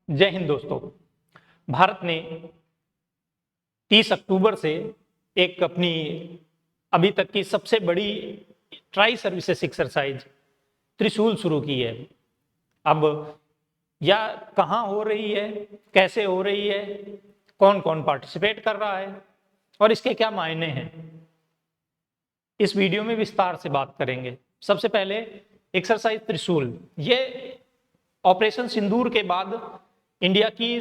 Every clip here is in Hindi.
जय हिंद दोस्तों। भारत ने 30 अक्टूबर से एक अपनी अभी तक की सबसे बड़ी ट्राई सर्विसेज एक्सरसाइज त्रिशूल शुरू की है। अब यह कहाँ हो रही है, कैसे हो रही है, कौन कौन पार्टिसिपेट कर रहा है और इसके क्या मायने हैं, इस वीडियो में विस्तार से बात करेंगे। सबसे पहले एक्सरसाइज त्रिशूल, ये ऑपरेशन सिंदूर के बाद इंडिया की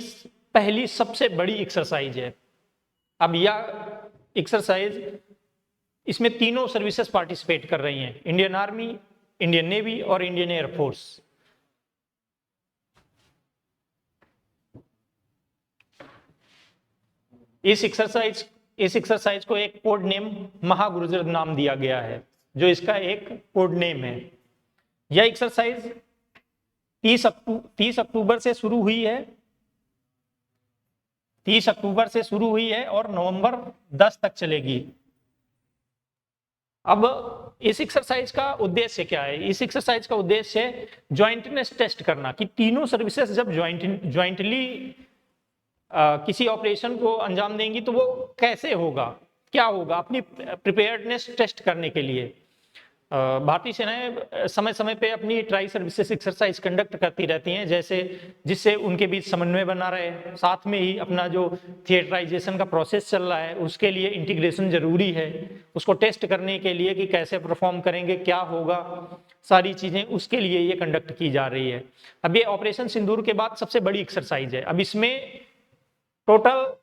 पहली सबसे बड़ी एक्सरसाइज है। अब यह एक्सरसाइज, इसमें तीनों सर्विसेज पार्टिसिपेट कर रही हैं, इंडियन आर्मी, इंडियन नेवी और इंडियन एयरफोर्स। इस एक्सरसाइज को एक कोड नेम महागुरुजर नाम दिया गया है, जो इसका एक कोड नेम है। यह एक्सरसाइज 30 अक्टूबर से शुरू हुई है। 30 अक्टूबर से शुरू हुई है और नवंबर 10 तक चलेगी। अब इस एक्सरसाइज का उद्देश्य क्या है? इस एक्सरसाइज का उद्देश्य है ज्वाइंटनेस टेस्ट करना, कि तीनों सर्विसेज जब ज्वाइंटली किसी ऑपरेशन को अंजाम देंगी तो वो कैसे होगा, क्या होगा, अपनी प्रिपेयर्डनेस टेस्ट करने के लिए भारतीय सेनाएं समय समय पे अपनी ट्राई सर्विसेज एक्सरसाइज कंडक्ट करती रहती हैं, जिससे उनके बीच समन्वय बना रहे। साथ में ही अपना जो थिएटराइजेशन का प्रोसेस चल रहा है उसके लिए इंटीग्रेशन जरूरी है, उसको टेस्ट करने के लिए कि कैसे परफॉर्म करेंगे, क्या होगा, सारी चीजें उसके लिए ये कंडक्ट की जा रही है। अब ये ऑपरेशन सिंदूर के बाद सबसे बड़ी एक्सरसाइज है। अब इसमें टोटल,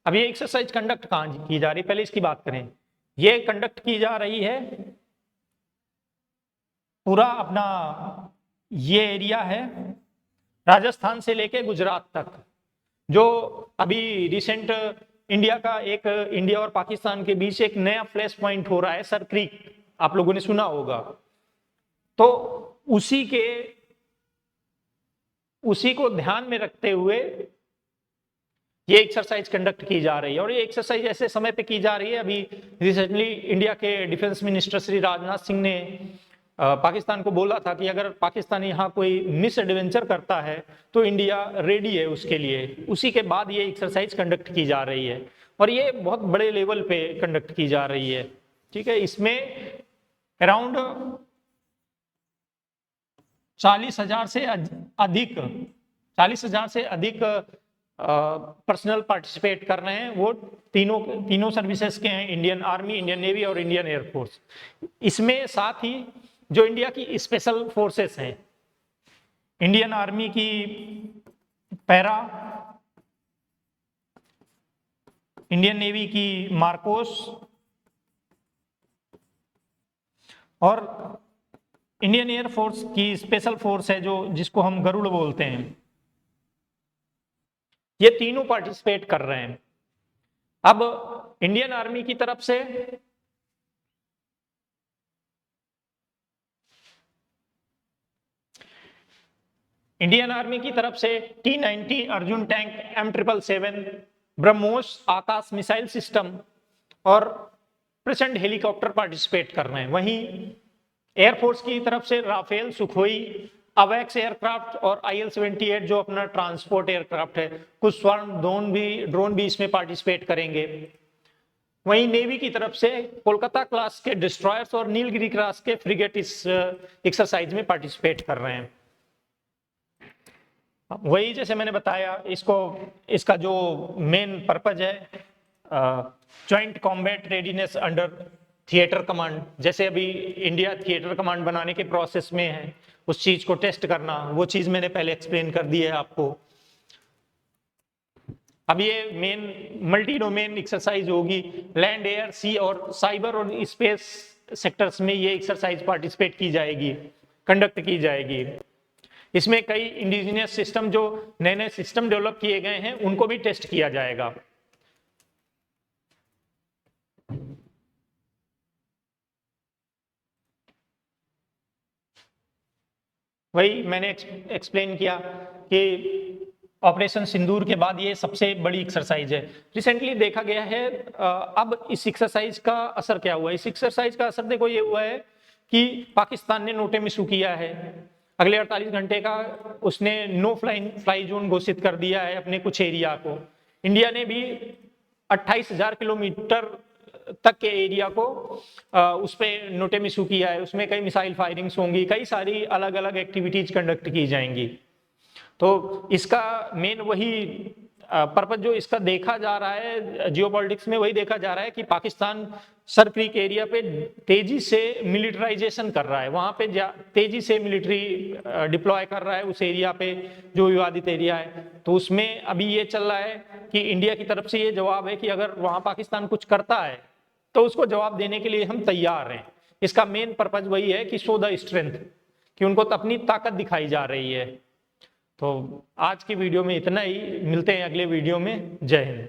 अब ये एक्सरसाइज कंडक्ट कहाँ की जा रही है, पहले इसकी बात करें। ये कंडक्ट की जा रही है पूरा अपना, ये एरिया है राजस्थान से लेके गुजरात तक। जो अभी रिसेंट इंडिया और पाकिस्तान के बीच एक नया फ्लैश पॉइंट हो रहा है, सर क्रीक, आप लोगों ने सुना होगा। तो उसी को ध्यान में रखते हुए ये एक्सरसाइज कंडक्ट की जा रही है। और ये एक्सरसाइज ऐसे समय पे की जा रही है, अभी रिसेंटली इंडिया के डिफेंस मिनिस्टर श्री राजनाथ सिंह ने पाकिस्तान को बोला था कि अगर पाकिस्तान यहाँ कोई मिस एडवेंचर करता है तो इंडिया रेडी है उसके लिए। उसी के बाद ये एक्सरसाइज कंडक्ट की जा रही है और ये बहुत बड़े लेवल पे कंडक्ट की जा रही है। ठीक है, इसमें अराउंड 40,000 से अधिक पर्सनल पार्टिसिपेट कर रहे हैं। वो तीनों सर्विसेज के हैं, इंडियन आर्मी, इंडियन नेवी और इंडियन एयरफोर्स। इसमें साथ ही जो इंडिया की स्पेशल फोर्सेस हैं, इंडियन आर्मी की पैरा, इंडियन नेवी की मार्कोस और इंडियन एयरफोर्स की स्पेशल फोर्स है जिसको हम गरुड़ बोलते हैं, ये तीनों पार्टिसिपेट कर रहे हैं। अब इंडियन आर्मी की तरफ से T-90 Arjun tank, M777, BrahMos Akash missile system और प्रचंड हेलीकॉप्टर पार्टिसिपेट कर रहे हैं। वहीं एयरफोर्स की तरफ से राफेल, सुखोई, अवैक्स एयरक्राफ्ट और IL-78 जो अपना ट्रांसपोर्ट एयरक्राफ्ट है, कुछ स्वर्ण ड्रोन भी इसमें पार्टिसिपेट करेंगे। वहीं नेवी की तरफ से कोलकाता क्लास के डिस्ट्रॉयर्स और नीलगिरी क्लास के फ्रिगेट इस एक्सरसाइज में पार्टिसिपेट कर रहे हैं। वही जैसे मैंने बताया, इसका जो मेन पर्पज है joint combat readiness under theatre command. जैसे अभी इंडिया थिएटर कमांड बनाने के प्रोसेस में है, उस चीज को टेस्ट करना, वो चीज मैंने पहले एक्सप्लेन कर दी है आपको। अब ये मेन मल्टी डोमेन एक्सरसाइज होगी, लैंड, एयर, सी और साइबर और स्पेस सेक्टर्स में ये एक्सरसाइज पार्टिसिपेट की जाएगी, कंडक्ट की जाएगी। इसमें कई इंडिजिनियस सिस्टम, जो नए नए सिस्टम डेवलप किए गए हैं, उनको भी टेस्ट किया जाएगा। वही मैंने एक्सप्लेन किया कि ऑपरेशन सिंदूर के बाद ये सबसे बड़ी एक्सरसाइज है। रिसेंटली देखा गया है, अब इस एक्सरसाइज का असर क्या हुआ? इस एक्सरसाइज का असर देखो ये हुआ है कि पाकिस्तान ने नोटे मिसू किया है अगले 48 घंटे का उसने नो फ्लाई जोन घोषित कर दिया है अपने कुछ एरिया को। इंडिया ने भी 28,000 किलोमीटर तक के एरिया को उस पर नोटिस इशू किया है। उसमें कई मिसाइल फायरिंग्स होंगी, कई सारी अलग अलग एक्टिविटीज कंडक्ट की जाएंगी। तो इसका मेन वही पर्पज जो इसका देखा जा रहा है जियोपॉलिटिक्स में, वही देखा जा रहा है कि पाकिस्तान सर क्रीक एरिया पे तेजी से मिलिटराइजेशन कर रहा है, वहां पे तेजी से मिलिट्री डिप्लॉय कर रहा है उस एरिया पे जो विवादित एरिया है। तो उसमें अभी ये चल रहा है कि इंडिया की तरफ से ये जवाब है कि अगर वहां पाकिस्तान कुछ करता है तो उसको जवाब देने के लिए हम तैयार हैं। इसका मेन पर्पज वही है कि शो द स्ट्रेंथ, कि उनको तो अपनी ताकत दिखाई जा रही है। तो आज की वीडियो में इतना ही, मिलते हैं अगले वीडियो में। जय हिंद।